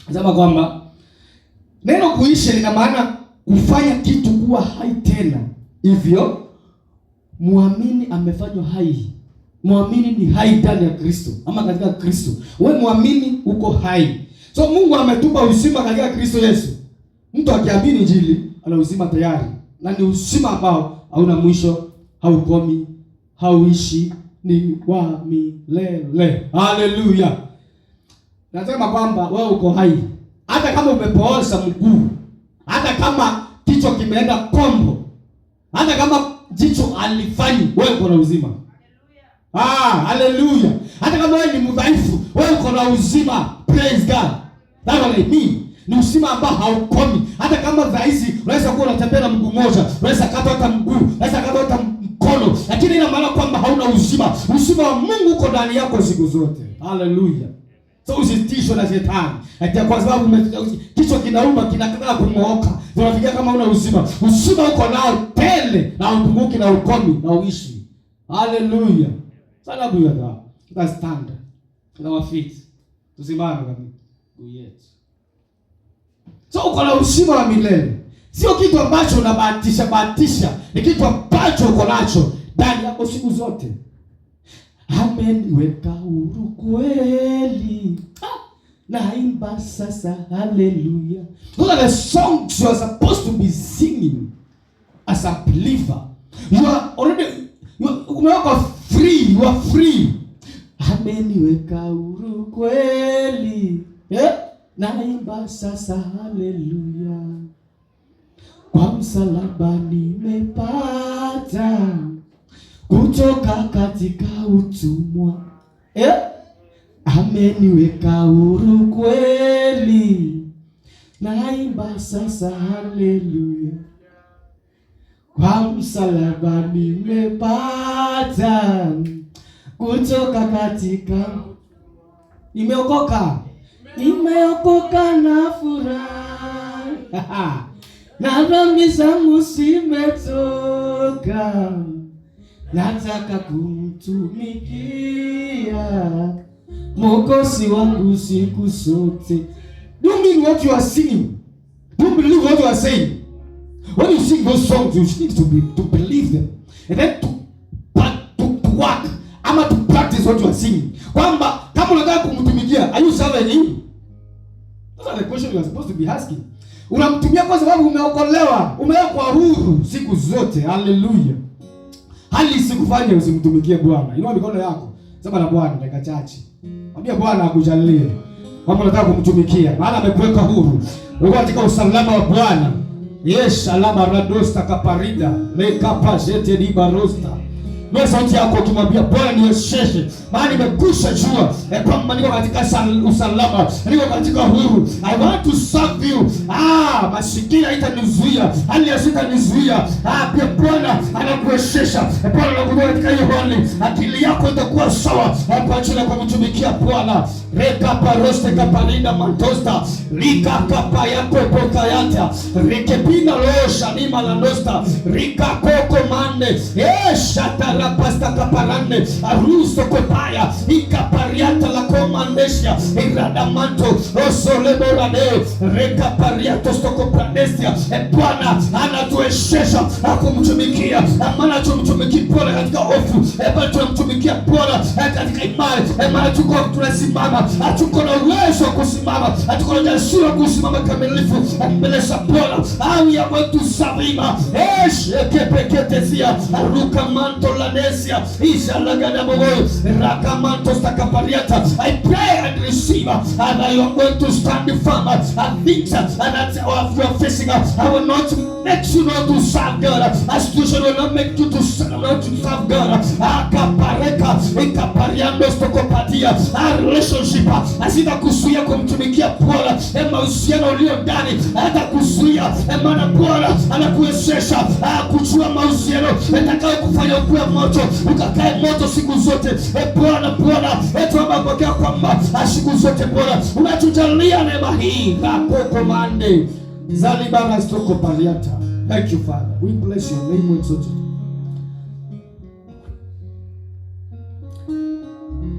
Nasema kwamba neno kuishi lina maana kufanya kitu kuwa hai tena. Hivyo muamini amefanywa hai. Muamini ni hai ndani ya Kristo ama katika Kristo. Wewe muamini uko hai. So Mungu ametupa uzima katika Kristo Yesu. Mtu akiamini Injili ana uzima tayari. Na ni uzima ambao hauna mwisho, haukomi, hauishi, ni wa milele. Haleluya. Nasema kwamba wewe uko hai. Hata kama umepooza mguu, hata kama kichwa kimeenda kombo, hata kama jicho alifanyi, wewe uko na uzima. Haleluya. Hata kama wewe ni mdhaifu, wewe uko na uzima. Praise God. That's what I mean. Ni uzima ambao haukomi. Hata kama dhaifu, unaweza kuwa unatembea na mguu mmoja, unaweza kata hata mguu, unaweza kata hata mkono, lakini ina maana kwamba hauna uzima. Uzima wa Mungu uko ndani yako siku zote. Haleluya. So usitishwe na shetani. Ati kwa sababu kichwa kinauma kinataka kungooka. Unafikia kama una uzima. Uzima uko nao tele na upunguki na ukomi na uishi. Haleluya. Sana buya. Kita stand. Na wafit. Tusimame kabisa. Yes. So uko na uzima wa milele. Sio kitu ambacho unabahatisha. Ni kitu ambacho uko nacho ndani yako siku zote. Ameniweka huru kweli. Naimba sasa hallelujah. Those are the songs you are supposed to be singing as a believer. You are already free. You are free. Ameniweka huru kweli. Naimba sasa hallelujah. Kwa msalaba nimepata kutoka katika utumwa. Ameniweka huru kweli. Naimba sasa haleluya. Kwa msalaba nimepata kutoka katika. Nimeokoka na furaha. Na dhambi zangu zimetoka. Nataka kumtumikia Mwokozi wangu siku zote. Do you mean what you are singing? Do you believe what you are saying? When you sing those songs, you need to believe them. And then to work. Ama to practice what you are singing. Kwamba kama unataka kumtumikia, are you serving him? Those are the questions you are supposed to be asking. Unamtumia kwa sababu umeokolewa, umewekwa huru siku zote. Hallelujah. Hali isikufanye usimtumikie Bwana. Inua mikono yako. Sema na Bwana dakika chache. Mwambie Bwana akujalie. Kama unataka kumtumikia, maana amekuweka huru. Uko katika usalama wa Bwana. Yes, alama radosta kaparida. Lekapa jete di barosta. Wewe sauti yako ukimwambia Bwana niwezeshe, maana nimekwisha jua kwamba niko katika usalama, niko katika huru. I want to serve you. Masikini haitanizuia, hali hasitanizuia. Pia Bwana anakuwezesha. Bwana anakuweka katika hiyo hali, akili yako itakuwa sawa kwa ajili ya kumtumikia Bwana. Reka paroste kapalinda mantosta, lika kapa yako pokayata, rekepina losha ni malandosta, rika koko mande, shatara pasta kaparande, arusto kopaya, ikapariata la komandesha, iradamanto, osole morade, reka pariato stoko pranesia. Bwana anatuwezesha kumtumikia, maana tumtumikia Bwana katika hofu, bali tunamtumikia Bwana katika imani, maana tuko tunasimama. Hatuko na uwezo wa kusimama, hatuko na ujasiri wa kusimama kamilifu mbele za Bwana. We are going to serve him. Kepeketesia ruka manto lanesia isha lagada bogo raka manto stakapariata. I pray and receive, and I am going to stand firm. And things and that's what we are facing. I will not make you not to serve God. A situation will not make you to not to serve God. Akapareka ikapariando stokopatia. A relationship asita kuzuia kumtumikia Bwana. Mahusiano ulio ndani hata kuzuia, maana Bwana anakuwezesha kujua mahusiano yatakayo kufanya ukuwe moto, ukakae moto siku zote. Bwana tunampokea kwamba siku zote Bwana unatujalia neema hii. Kako komande Zali Baba Stoko Pariata. Thank you, Father. We bless your name, we exalt you.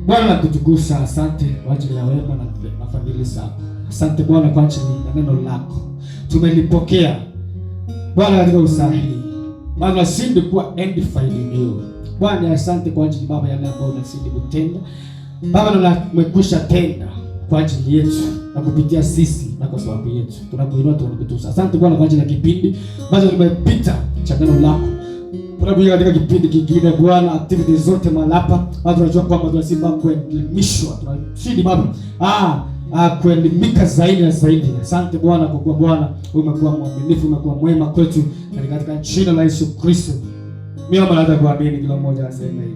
Bwana nakutukuza, asante kwa ajili ya wema na familia zako. Asante Bwana kwa ajili ya neno lako. Tumelipokea Bwana katika usahihi. Bwana sindi kuwa edified in you. Bwana asante kwa ajili Baba yale ambayo unasindi kutenda. Baba na umekwisha tenda kwa ajili yetu na kupitia sisi na kwa sababu yetu. Tunakuinua, tunakutukuza. Asante Bwana kwa ajili ya kipindi ambacho tumepita cha neno lako. Tunakuja katika kipindi kingine Bwana, activities zote mahali hapa. Baba tunajua kwamba tunasiba kuelimishwa. Tunashindi Baba. Kuelimika zaidi na zaidi. Asante Bwana kwa kuwa Bwana umekuwa mwaminifu, umekuwa mwema kwetu, na katika jina la Yesu Kristo. Mimi naomba hata kuamini kila mmoja aseme amen.